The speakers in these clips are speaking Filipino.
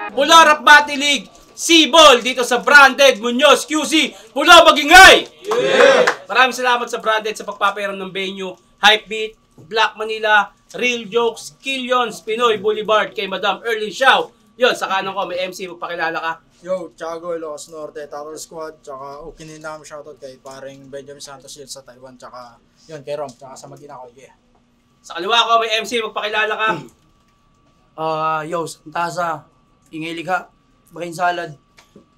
Pularap Bati League, Sibol dito sa Branded, Muñoz, QC, Pula Magingay! Yeah! Maraming salamat sa Branded sa pagpapairam ng venue, Hypebeat, Black Manila, Real Jokes, Killions, Pinoy Boulevard, kay Madam Erlyn Xiao. Yun, sa kanan ko, may MC, magpakilala ka. Yo, Chago, Ilocos Norte, Tackle Squad, tsaka Kininam, shoutout kay paring Benjamin Santos yun sa Taiwan, tsaka yun, kay Rom, tsaka sa Magina ko, yeah. Sa kaliwa ko, may MC, magpakilala ka. Yo, Santasa, Ingay Likha, Brain Salad,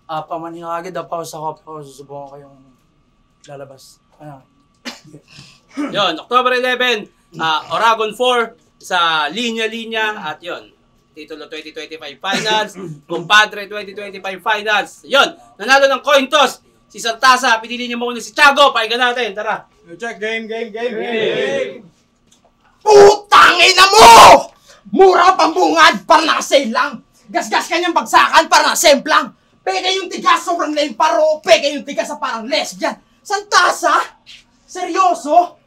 pamanin ka agad, sa ako, susubukan kayong lalabas. Yun, October 11, Oragon 4 sa Linya-Linya at yun, Titulo 2025 Finals, Compadre 2025 Finals. Yun, nanalo ng coin toss si Santasa, pinili niya muna si Tiago, pakinggan natin, tara. Check, game. Putang ina mo! Mura pambungad, para naka-sale lang. Gasgas kanyang bagsakan, para naka-semplang. Peke yung tigas, sobrang lame paro. Peke yung tigas sa parang lesbian. Santasa? Seryoso?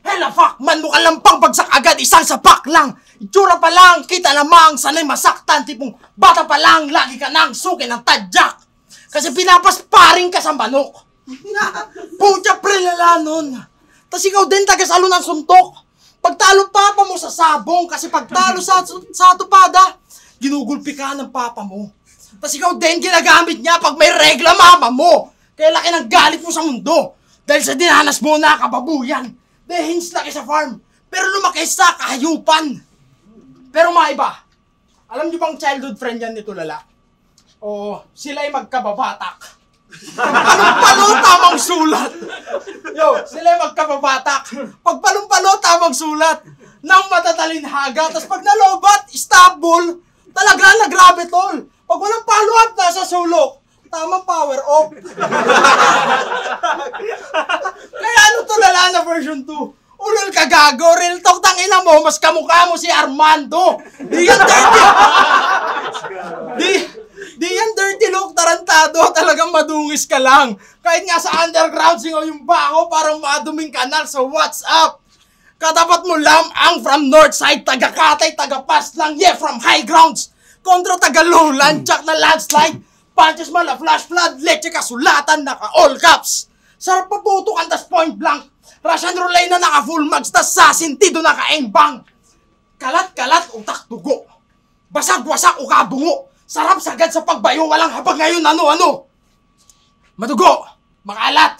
Hella fuck man, mukhang lampang bagsak agad, isang sapak lang. Itsura pa lang, kita lamang, sanay masaktan. Tipong bata pa lang, lagi ka nang suki ng tadyak. Kasi pinapasparing ka sa manok. Pucha prelala nun. Tas ikaw din taga-salo ng suntok. Pagtalo papa mo sa sabong, kasi pagtalo sa tupada, ginugulpi ka ng papa mo. Tas ikaw din ginagamit niya pag may regla mama mo. Kaya laki ng galit mo sa mundo. Dahil sa dinanas mo na kababuyan. Dehins laki sa farm, pero lumaki sa kahayupan. Pero maiba, alam niyo bang childhood friend yan nito lala? O sila'y magkababatak. Pagpalumpalo, tamang sulat. Yo, sila'y magkababatak. Pagpalumpalo, tamang sulat. Nang matatalinhaga, tas pag nalobat, stable. Talaga na grabe tol. Pag walang follow-up, nasa sulok. Tamang power off. Kaya ano to lala na version 2? Ulol ka gago, real talk, tangina mo, mas kamukha mo si Armando. Di yan dirty. Di yan dirty look, tarantado, talagang madungis ka lang. Kahit nga sa underground, singaw yung bako, parang maduming kanal sa WhatsApp. Katapat mo lamang from Northside, taga-Katay, taga-Pas lang, yeah, from high grounds. Kontra taga-lowland, tsak na landslide. Punches mala, flash flood, leche kasulatan, naka all caps. Sarap paputukan, tas point blank. Russian roulette na naka full mags, tas sa sintido naka aimbang. Kalat-kalat, utak dugo. Basag-wasak, ukabungo. Sarap sagad sa pagbayo, walang habag ngayon, ano-ano. Madugo, makalat.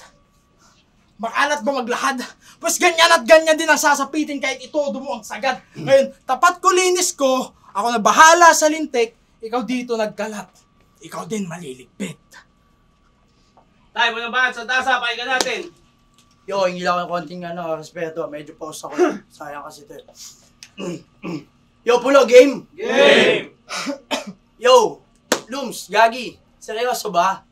Makalat ba maglahad? Pues ganyan at ganyan din ang sasapitin kahit itodo mo ang sagad. Ngayon, tapat ko linis ko, ako na bahala sa lintik, ikaw dito nagkalat. Ikaw din maliligpit. Tayo mo ng bahan, Santasa, pakinggan natin. Yo, hingi lang ako ng konting respeto. Medyo pause ako. Sayang kasi ito. Yo, Pulo, game? Game! Yo, Lums, Gagi, seryoso ba?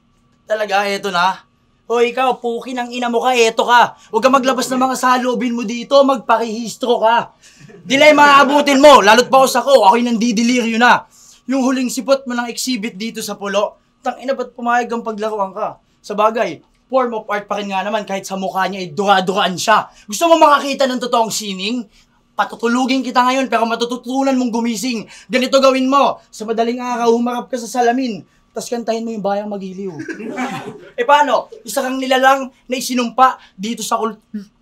Talaga, eto na? O ikaw, puki ng ina mo ka, eto ka. Huwag ka maglabas ng mga salubin mo dito, magparehistro ka. Dilay maaabutin mo, lalo't pause ako, ako'y nandidiliryo na. Yung huling sipot mo ng exhibit dito sa Pulo, tangina ba't pumayag ang paglaruan ka? Sa bagay, form of art pa rin nga naman kahit sa mukha niya ay dura-duraan siya. Gusto mo makakita ng totoong sining? Patutulugin kita ngayon pero matututunan mong gumising. Ganito gawin mo. Sa madaling araw, humarap ka sa salamin. Tapos kantahin mo yung Bayang Magiliw. Paano? Isa kang nilalang na isinumpa dito sa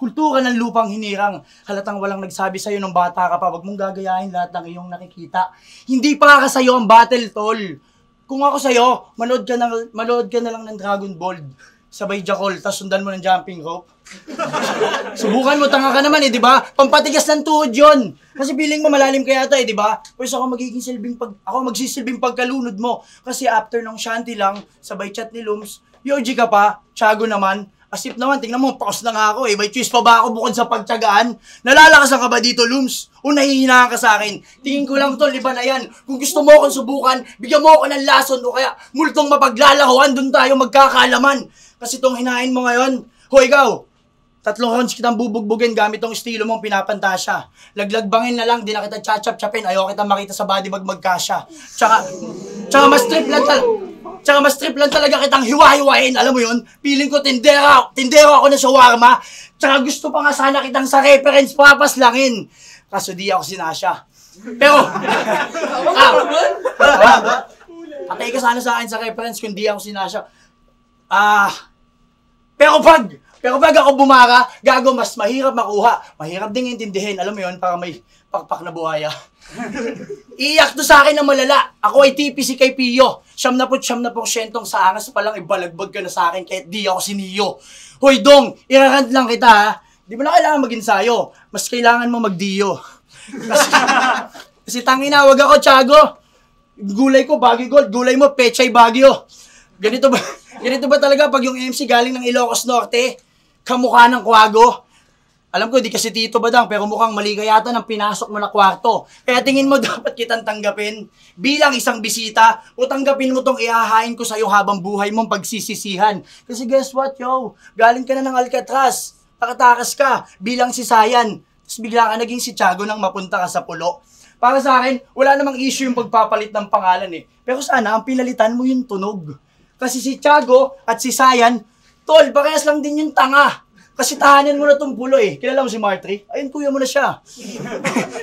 kultura ng lupang hinirang. Halatang walang nagsabi sa'yo nung bata ka pa, wag mong gagayahin lahat ng iyong nakikita. Hindi para sa'yo ang battle, tol. Kung ako sa'yo, manood ka na lang ng Dragon Ball. Sabay Jackal, tapos sundan mo ng jumping rope. Subukan mo, tanga ka naman di ba? Pampatigas ng tuhod yun. Kasi feeling mo malalim kaya ito di ba? Pwes ako magsisilbing pagkalunod mo. Kasi after ng shanty lang, sabay chat ni Lums, Yoji ka pa, Tiago naman. Asip naman, tingnan mo, pause na nga ako may choice pa ba ako bukod sa pagtiyagaan? Nalalakasan ka ba dito, Lums? O nahihinaan ka sa akin? Tingin ko lang tol, iba na yan. Kung gusto mo akong subukan, bigyan mo ako ng lason o kaya multong mapaglalahuan, dun tayo magkakalaman. Kasi itong hinahin mo ngayon, ikaw, 3 rounds kitang bubugbugin gamit tong estilo mong pinapantasya. Laglagbangin na lang, di na kita chachap-chapin, ayaw kita makita sa body bag magkasya. Tsaka mas trip lang talaga kitang hiwa-hiwain, alam mo yun? Feeling ko tindero ako na shawarma. Tsaka gusto pa nga sana kitang sa reference papaslangin. Kaso di ako sinasya. Pero, Patay ka sana sa akin sa reference kung di ako sinasya. Pero pag ako bumara, gago, mas mahirap makuha. Mahirap ding intindihin. Alam mo yun, para may pakpak na buhaya. Iyak to sa akin na malala. Ako ay TPC kay Pio. 79% sa angas pa lang, ibalagbag ka na sa akin kahit di ako siniyo. Hoy, Dong, irarant lang kita ha. Di mo na kailangan mag-ensayo. Mas kailangan mo mag-dio. Kasi tangina, wag ako, Tiago. Gulay ko, Baguio Gold. Gulay mo, Pechay Baguio. Ganito ba talaga pag yung MC galing ng Ilocos Norte? Kamukha ng kwago. Alam ko, di kasi Tito Badang, pero mukhang mali ka yata ng pinasok mo na kwarto. Kaya tingin mo dapat kitang tanggapin bilang isang bisita o tanggapin mo tong ihahain ko sa'yo habang buhay mong pagsisisihan. Kasi guess what, yo? Galing ka na ng Alcatraz. Nakatakas ka bilang si Sayan. Tapos bigla ka naging si Tiago nang mapunta ka sa pulo. Para sa akin, wala namang issue yung pagpapalit ng pangalan eh. Pero sana, ang pinalitan mo yung tunog. Kasi si Tiago at si Sayan, tol, parehas lang din yung tanga. Kasi tahanan mo na itong pulo eh. Kilala mo si Martry? Ayun, kuya mo na siya.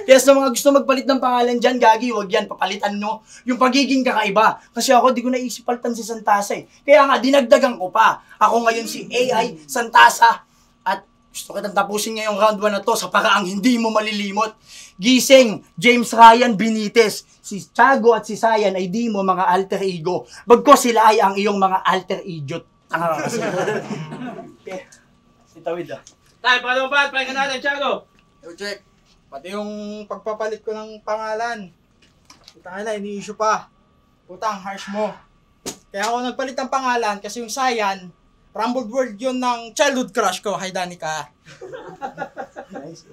Kaya sa mga gusto magpalit ng pangalan dyan, gagi, wag yan, papalitan no. Yung pagiging kakaiba. Kasi ako, di ko naisip palitan si Santasa eh. Kaya nga, dinagdagan ko pa. Ako ngayon si AI Santasa. At gusto kitang tapusin ngayong round 1 na to sa paraang hindi mo malilimot. Gising, James Ryan Benitez. Si Tiago at si Sayan ay di mo mga alter ego. Bagko sila ay ang iyong mga alter ego. Tanga ka kasi. Okay. Itawid ah. Tayo, pangalawang bat, pahinga natin, Tiago. Yo, check. Pati yung pagpapalit ko ng pangalan. Putang ina, ini-issue pa. Putang, harsh mo. Kaya ako nagpalit ng pangalan kasi yung Sayan, Rumbled World yun ng childhood crush ko. Hi, Danica. Nice.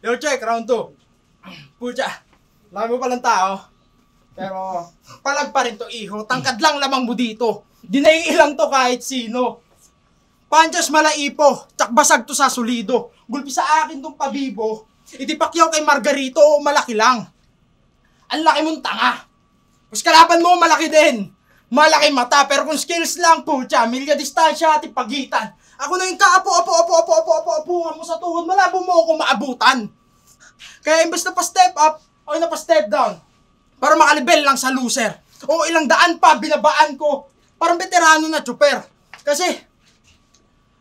Yo, check, round 2. Pucha, laki mo palang tao. Pero, palag pa rin to, iho. Tangkad lang lamang mo dito. Dinaiilang to kahit sino. Panchas malaipo, tsak basag to sa solido. Gulpi sa akin tong pabibo. Itipakyaw kay Margarito, malaki lang. Ang laki mong tanga. Mas kalaban mo, malaki din. Malaki mata, pero kung skills lang, pucha, milya distansya at pagitan. Ako na yung kaapo-apo-apo-apo-apo-apo mo sa tuhod, malabo mo ako maabutan. Kaya imbes na pa-step up, o na pa-step down. Para makalibel lang sa loser. O ilang daan pa, binabaan ko. Parang veterano na tsuper. Kasi,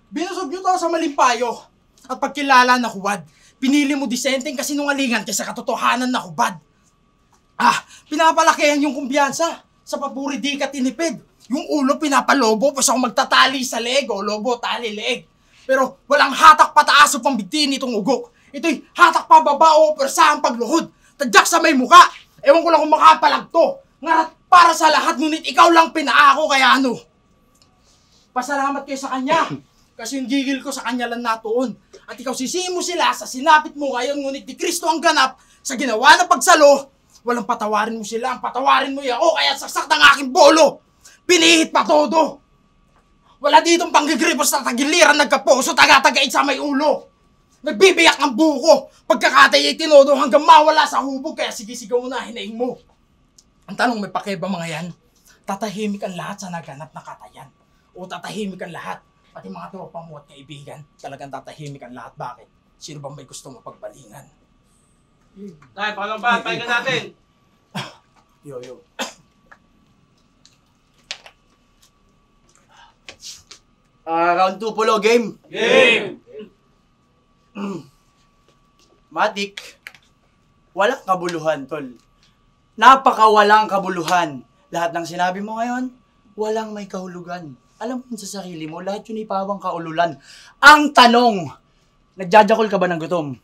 binusog nyo to sa malimpayo. At pagkilala na huwad, pinili mo disenteng kasinungalingan kaysa katotohanan na hubad. Pinapalakihan yung kumpiyansa. Sa papuri di ka tinipid. Yung ulo pinapalobo, pas ako magtatali sa leg, o lobo, tali, leg. Pero walang hatak pataas o pambitin itong ugok. Ito'y hatak pa baba o persahang pagluhod. Tadyak sa may muka. Ewan ko lang kung makapalag to. Ngarat para sa lahat, ngunit ikaw lang pinaako, kaya ano? Pasalamat kayo sa kanya. Kasi yung gigil ko sa kanya lang natuon. At ikaw sisihin mo sila sa sinapit mo ngayon, ngunit di Kristo ang ganap sa ginawa na pagsalo. Walang patawarin mo sila, ang patawarin mo ako, kaya saksak ng aking bolo. Pinihit pa todo. Wala ditong panggigripos na tagiliran, nagkaposo, taga-tagait sa may ulo. Nagbibiyak ang buko, pagkakatay ay tinodo hanggang mawala sa hubog, kaya sige-sigaw mo na, hinaing mo. Ang tanong, may pakeba mga yan, tatahimik ang lahat sa naganap na katayan. O tatahimik ang lahat, pati mga tropa mo at kaibigan, talagang tatahimik ang lahat. Bakit? Sino bang may gusto mo pagbalingan? Tayo, pangalawang bat, pahinga natin. Yo. Round 2 pulo, game. Game! Matik, walang kabuluhan, tol. Napakawalang kabuluhan. Lahat ng sinabi mo ngayon, walang may kahulugan. Alam mo sa sarili mo, lahat yun ipawang kaululan. Ang tanong, nagjajakol ka ba ng gutom?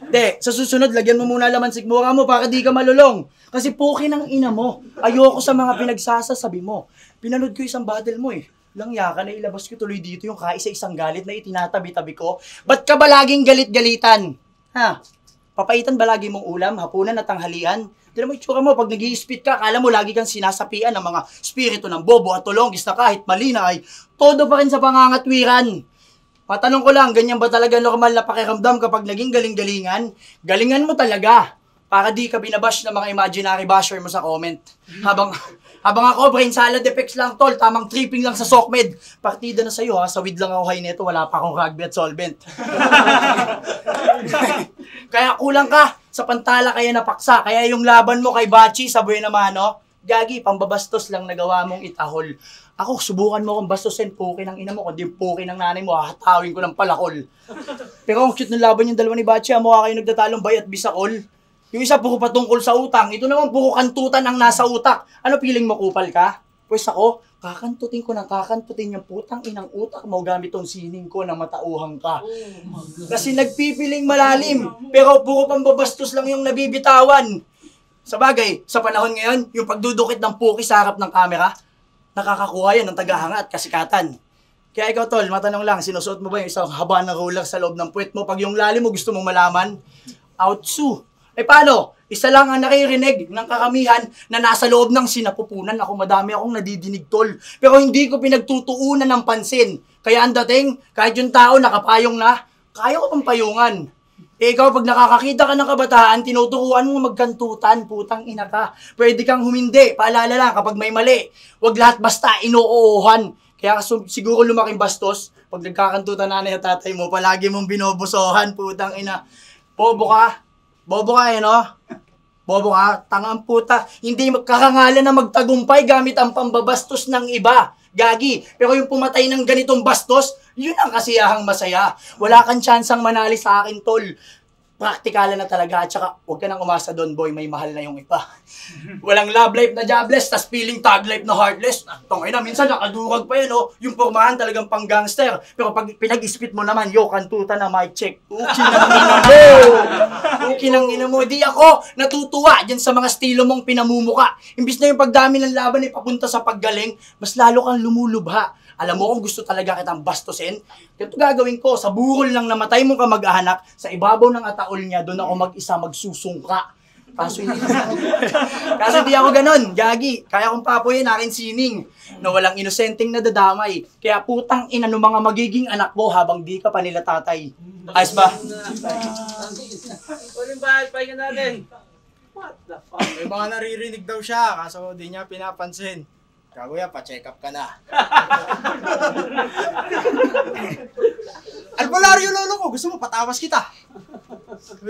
Hindi, sa susunod, lagyan mo muna laman sikmura mo para di ka malulong. Kasi puki ng ina mo. Ayoko sa mga pinagsasasabi mo. Pinanood ko isang battle mo eh. Langya ka na ilabas ko tuloy dito yung kaisa-isang galit na itinatabi-tabi ko. Ba't ka ba laging galit-galitan? Ha? Papaitan ba lagi mong ulam, hapunan at tanghalian? Tignan mo itsura mo, pag nag-i-spit ka, akala mo lagi kang sinasapian ng mga spirito ng bobo at tulonggis na kahit mali na ay todo pa rin sa pangangatwiran. Matanong ko lang, ganyan ba talaga normal na pakiramdam kapag naging galing-galingan? Galingan mo talaga para di ka binabash ng mga imaginary basher mo sa comment. Habang ako, brain salad effects lang, tol. Tamang tripping lang sa SOCMED. Partida na sa'yo, ha. Sawid lang ako high neto. Wala pa akong rugby at solvent. Kaya kulang ka sa pantala kaya napaksa. Kaya yung laban mo kay Bachi sa Buena Mano, Gagi, pambabastos lang nagawa mong itahol. Ako, subukan mo akong bastusin, puki ng ina mo, kundi puki ng nanay mo, hahatawin ko ng palakol. Pero ang cute ng laban yung dalawa ni Batya, mukha kayo nagtatalong bayat bisakol. Yung isa puro patungkol sa utang, ito naman puro kantutan ang nasa utak. Ano piling mo kupal ka? Pues ako, kakantutin ko ng kakantutin yung putang inang utak mo gamit tong sining ko na matauhang ka. Kasi nagpipiling malalim, pero puro pambabastos lang yung nabibitawan. Sa bagay, sa panahon ngayon, yung pagdudukit ng puki sa harap ng kamera, nakakakuha yan ng tagahanga at kasikatan. Kaya ikaw, tol, matanong lang, sinusuot mo ba yung isang haba na roller sa loob ng puwet mo? Pag yung lalim mo gusto mong malaman, outsu. Paano? Isa lang ang nakirinig ng kakamihan na nasa loob ng sinapupunan. Ako, madami akong nadidinig, tol. Pero hindi ko pinagtutuunan ng pansin. Kaya ang dating, kahit yung tao nakapayong na, kaya ko pang payungan. Ikaw, pag nakakakita ka ng kabataan, tinuturuan mo magkantutan, putang ina ka. Pwede kang humindi, paalala lang kapag may mali. Huwag lahat basta inuuuhan. Kaya siguro lumaking bastos, pag nagkakantutan nanay at tatay mo, palagi mong binobosohan, putang ina. Bobo ka no? Bobo ka, tangang puta. Hindi kakangalan na magtagumpay gamit ang pambabastos ng iba. Gagi, pero yung pumatay ng ganitong bastos, yun ang kasiyahang masaya. Wala kang tsansang manali sa akin, tol. Praktikalan na talaga, at saka huwag ka nang umasa doon, boy, may mahal na yung iba. Walang love life na jobless, tas feeling tag life na heartless. Tongay na, minsan nakadurag pa yun, oh. Yung pormahan talagang pang gangster. Pero pag pinag-ispit mo naman, yo, kantuta na mic check. Uki ng ina mo. Di ako natutuwa dyan sa mga estilo mong pinamumuka. Imbis na yung pagdami ng laban ay papunta sa paggaling, mas lalo kang lumulubha. Alam mo kung gusto talaga kitang bastusin, ito gagawin ko, sa burol ng namatay mong kamag-anak, sa ibabaw ng ataol niya, doon ako mag-isa magsusungka. Kaso hindi ako ganun, Gagi. Kaya kong papuyin akin sining, na walang inosenteng nadadamay. Kaya putang ina ng mga magiging anak mo habang di ka pa nila tatay. Ayos ba? Uling bahal, pahinga natin. What the fuck? May mga naririnig daw siya, kaso di niya pinapansin. Kaguya, pa-check up ka na. Albularyo lolo ko, gusto mo patawas kita.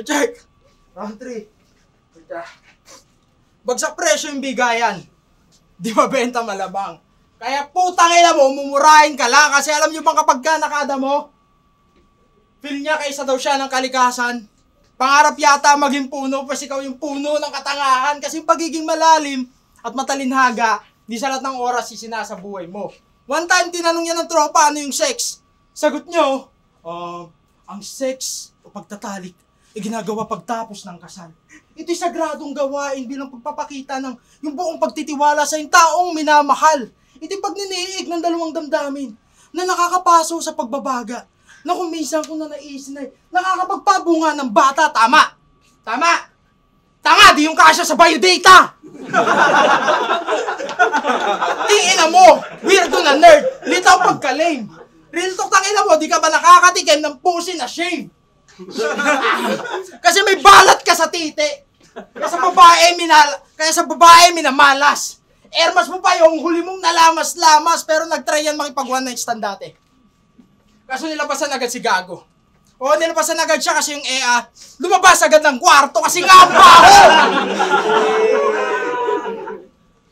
Check. Round 3. Bagsak presyo yung bigayan. Di mabenta malabang. Kaya putang ina mo, mumurahin ka lang. Kasi alam nyo bang kapag ka nakada mo, feel niya kaysa daw siya ng kalikasan. Pangarap yata maging puno, pas ikaw yung puno ng katangahan. Kasi yung pagiging malalim at matalinhaga, di sa lahat ng oras isinasa buhay mo. One time, tinanong niya ng tropa, ano yung sex? Sagot nyo, ang sex o pagtatalik ay ginagawa pagtapos ng kasal. Ito'y sagradong gawain bilang pagpapakita ng yung buong pagtitiwala sa yung taong minamahal. Ito'y pagniniig ng dalawang damdamin na nakakapaso sa pagbabaga na kung minsan kung nanaisin ay nakakapagpabunga ng bata. Tama! Tama! Tanga, di yung kasya sa biodata! Tingina mo! Weirdo na nerd! Litaw pagka-lame! Real talk, tangina mo, di ka ba nakakatikim ng pusi na shave? Kasi may balat ka sa titi! Kaya sa babae minamalas! Ermas mo pa yung huli mong nalamas-lamas pero nag-try yan makipag one night stand dati. Kaso nilabasan agad si Gago. O, nilabasan agad siya kasi yung EA, lumabas agad ng kwarto kasi nga ang baho!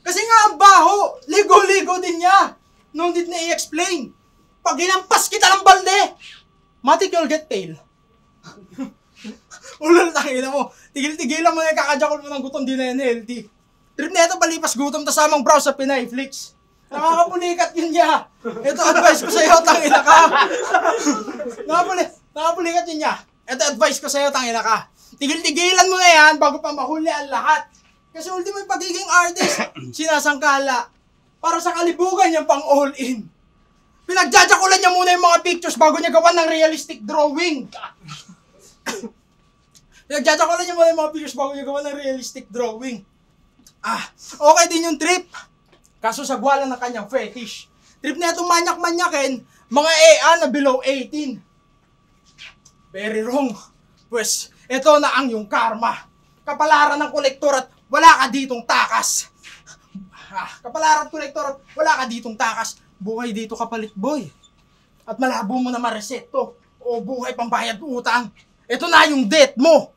Kasi nga ang baho! Ligo-ligo din niya! No need na i-explain. Pag ginampas kita ng balde, matik you'll get pale. Ulol, tangina mo. Tigil-tigilan mo na yung kakajakol mo ng gutom, di na yan healthy. Trip na ito, palipas gutom, tas samang browse sa Pinayflix. Nakakapulikat yun niya. Ito advice ko sa'yo, tangina ka. Nakapulikat yun niya. Ito advice ko sa'yo, tangina ka. Tigil-tigilan mo na yan bago pa mahuli ang lahat. Kasi ultimo yung pagiging artist, sinasangkala. Para sa kalibugan niya pang all-in. Pinagjajakulan niya muna yung mga pictures bago niya gawan ng realistic drawing. Pinagjajakulan niya muna yung mga pictures bago niya gawan ng realistic drawing. Okay din yung trip. Kaso sagwa lang ng kanyang fetish. Trip na itong manyak-manyakin, mga EA na below 18. Very wrong. Pues, ito na ang yung karma. Kapalaran ng kolektor at wala ka ditong takas. Kapalaran ng kolektor at wala ka ditong takas. Buhay dito kapalit, boy. At malabo mo na ma-reset to. O buhay pambayad utang. Ito na yung debt mo.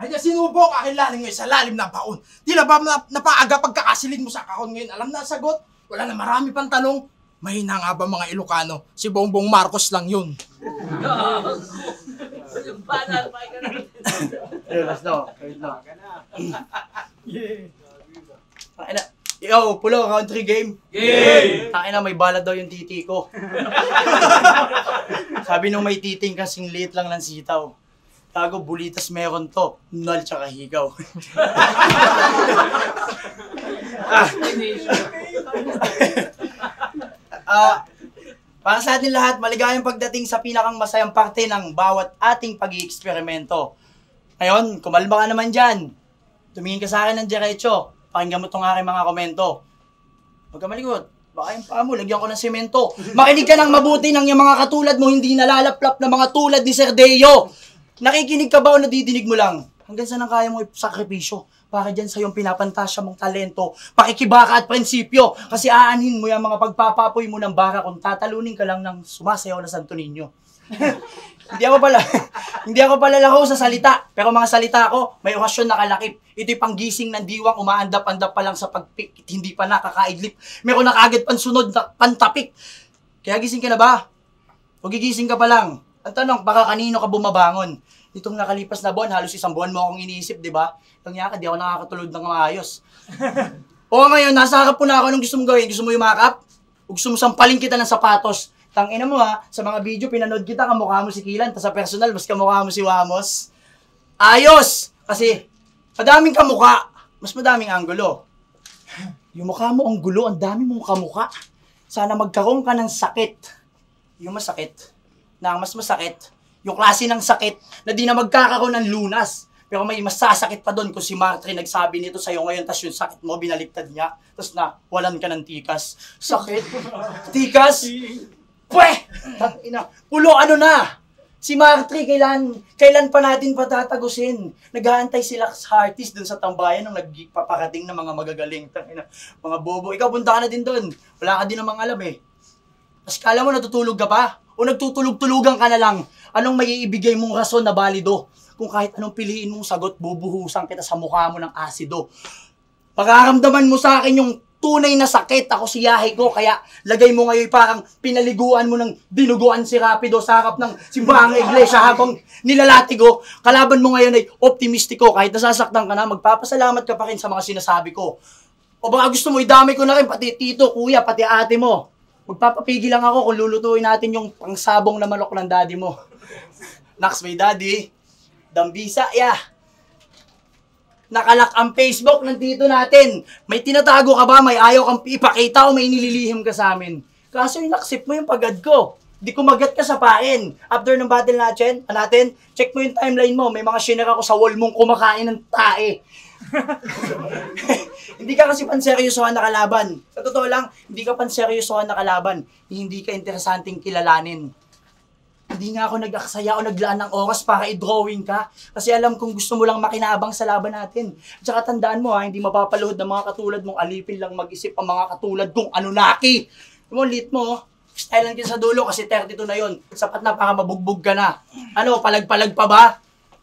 Kaya sinubo ka kilaling ngayon sa lalim ng baon. Tila ba napaaga pagkakasilid mo sa kahon ngayon? Alam na ang sagot? Wala na marami pang tanong. Mahina nga ba mga Ilocano? Si Bongbong Marcos lang yun. Yo, Pulo, country game. Takina, may balat daw yung titi ko. Sabi nung may titing kasing liit lang ng sitaw. Tago, bulitas meron to. Nal tsaka higaw. Para sa atin lahat, maligayang pagdating sa pinakang masayang parte ng bawat ating pag-i-eksperimento. Ngayon, kumalma ka naman dyan. Tumingin ka sa akin ng diretso. Pakinggan mo itong aking mga komento. Huwag ka maligot. Baka yung paa mo, lagyan ko ng semento. Makinig ka ng mabuti ng yung mga katulad mo, hindi nalalaplap na mga tulad ni Sir Deo. Nakikinig ka ba o nadidinig mo lang? Hanggang saan ang kaya mo sakripisyo? Para dyan sa yung pinapantasya mong talento, pakikibaka at prinsipyo. Kasi aanhin mo yung mga pagpapapoy mo ng baka kung tatalunin ka lang ng sumasayaw na Santo Niño. Hindi ako pala lako sa salita, pero mga salita ko, may orasyon na kalakip. Ito'y panggising ng diwang, umaandap-andap pa lang sa pagpikit, hindi pa nakakaidlip. Meron na kaagad pansunod na pantapik. Kaya gising ka na ba? O gigising ka pa lang? Ang tanong, baka kanino ka bumabangon? Itong nakalipas na buwan, halos isang buwan mo akong iniisip, di ba? Tangyaka, di ako nakakatulog ng maayos. O ngayon, nasa harap po na ako, anong gusto mong gawin? Gusto mo yumakap? O gusto mo sampalin kita ng sapatos? Tangina mo ha, sa mga video, pinanood kita, kamukha mo si Kilan, tas sa personal, mas kamukha mo si Wamos. Ayos! Kasi, madaming kamukha, mas madaming anggulo. Yung mukha mo ang gulo, ang dami mong kamukha. Sana magkaroon ka ng sakit. Yung masakit, na ang mas masakit, yung klase ng sakit na di na magkakaroon ng lunas. Pero may masasakit pa doon kung si Martri nagsabi nito sa'yo ngayon, tas yung sakit mo, binaliktad niya, tas na, walan ka ng tikas. Sakit? Tikas? Pweh! Tangina. Pulo, ano na? Si Martri, kailan pa natin patatagusin? Nag-aantay sila sa artist dun sa tambayan nung nagpapakating ng mga magagaling. Tangina. Mga bobo. Ikaw, punta ka na din dun. Wala ka din namang alam eh. Mas kala mo natutulog ka pa? O nagtutulog-tulugan ka na lang? Anong maiibigay mong rason na balido? Kung kahit anong piliin mong sagot, bubuhusan kita sa mukha mo ng asido. Pagkaramdaman mo sa akin yung tunay na sakit, ako siyahe ko, kaya lagay mo ngayon parang pinaliguan mo ng dinuguan si Rapido sa harap ng simbahang iglesia habang nilalatigo. Kalaban mo ngayon ay optimistiko, kahit nasasaktan ka na, magpapasalamat ka pa rin sa mga sinasabi ko. O baka gusto mo, idamay ko na rin, pati tito, kuya, pati ate mo. Magpapapigil lang ako kung lulutuin natin yung pangsabong na manok ng daddy mo. Naks, may daddy. Dambisa, yeah. Nakalak ang Facebook ng tito natin. May tinatago ka ba? May ayaw kang ipakita o may nililihim ka sa amin? Kaso yung naksip mo yung pagad ko. Di kumagat ka sa pain. After ng battle natin, check mo yung timeline mo. May mga shinare ako sa wall mong kumakain ng tae. Hindi ka kasi panseryosohan na kalaban. Sa totoo lang, hindi ka panseryosohan na kalaban. Hindi ka interesanting kilalanin. Hindi nga ako nag-aksaya o naglaan ng oras para i-drawing ka. Kasi alam kong gusto mo lang makinabang sa laban natin. At saka tandaan mo ha, hindi mapapaluhod ng mga katulad mong alipin lang mag-isip ang mga katulad kong Anunnaki. Yung lit mo, style lang sa dulo kasi 32 na yon. Sapat na para mabugbog ka na. Ano, palag-palag pa ba?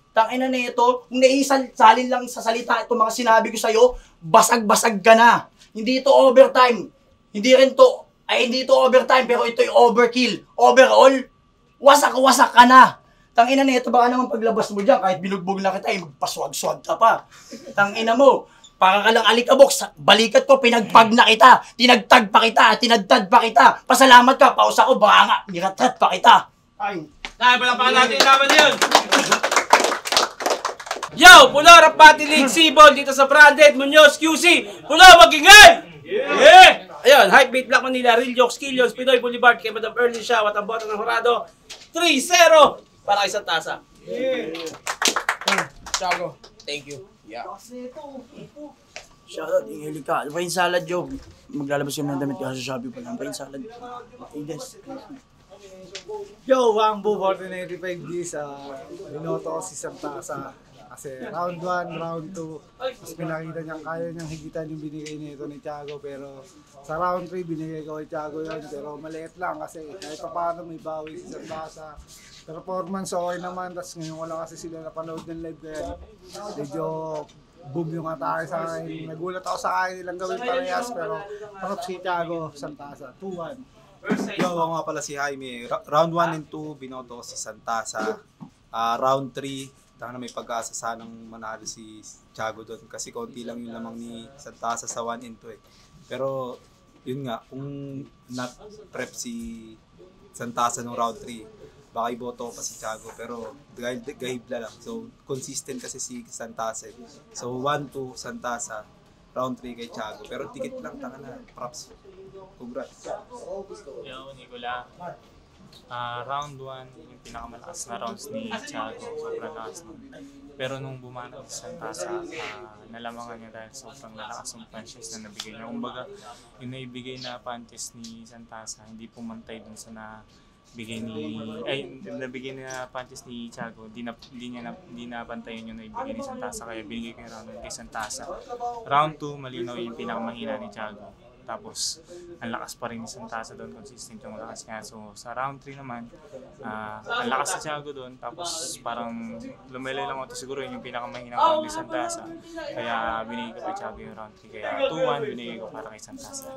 Tangina na ito, kung naisalin lang sa salita itong mga sinabi ko sa'yo, basag-basag ka na. Hindi ito overtime. Hindi ito overtime, pero ito'y overkill. Overall, wasak-wasak ka na. Tangina na ito, baka naman paglabas mo dyan, kahit binugbog na kita, magpaswag-swag ka pa. Tangina mo, para ka lang alikabok, balikat ko, pinagpag na kita, tinagtag pa kita, tinadtad pa kita, pasalamat ka, pausa ko, baka nga, niratrat pa kita. Ay. Palapakan natin yung laban yun. Yo, Pulo, Rap Battle League, Sibol, dito sa Branded, Munoz, QC. Pulo, magingay! Yeah! Ayun, Hypebeat, Black Manila, Real Jokes, Killions, Pinoy Boulevard, kay Madam Early Siya, at ang bota ng Horado, 3-0 para isang tasa. Yeah. Tiago, thank you. Yeah. Shoutout, ingili ka. Pain salad, Joe. Maglalabas yung mga damit ka sa Shopee pa lang. Pain salad. Hey, guys. Yo, Wangbo 1495 Gs. Binoto ko si Santasa Kasi round 1, round 2, mas pinakita niyang kaya niyang higitan yung binigay nito ni Thiago. Pero sa round 3, binigay ko kay Thiago yun. Pero maliit lang kasi kahit pa paano may bawi si Santasa. Performance okay naman, tapos ngayon wala kasi sila napanood ng live kaya medyo boom yung atake sa akin. Nagulat ako sa akin nilang gawin parehas pero props si Thiago Santasa, 2-1. Yo, ako nga pala si Jaime. Round 1 and 2, binoto ko si Santasa. Round 3, tanga na may pag-asa sanang manalo si Thiago doon. Kasi konti lang yung lamang ni Santasa sa 1 and 2 eh. Pero, yun nga, kung not-prep si Santasa nung round 3, baka iboto ko pa si Thiago. Pero, gahibla lang. So, consistent kasi si Santasa eh. So, 1-2 Santasa, round 3 kay Thiago. Pero tikit lang, tanga na, props. Congrats. Yo, Nicola. Round 1, yung pinakamalakas na rounds ni Thiago. Sobrang lakas nun. Pero nung bumanat si Santasa, nalamangan niya dahil sobrang lalakas ng punches na nabigay niya. Kumbaga, yung naibigay na punches ni Santasa, hindi pumantay dun sa nabigay na punches ni Thiago. Hindi na pantayin yung naibigay ni Santasa. Kaya binigay ko yung round 1 kay Santasa. Round 2, malinaw yung pinakamahina ni Thiago. Tapos, ang lakas pa rin ni Santasa doon, consistent yung lakas niya. So, sa round 3 naman, ang lakas ni Thiago doon. Tapos, parang lumelay lang ako. Siguro yun yung pinakamahinang round ni Santasa. Kaya, binigay ko kay Thiago yung round 3. Kaya, 2-1, binigay ko para kay Santasa.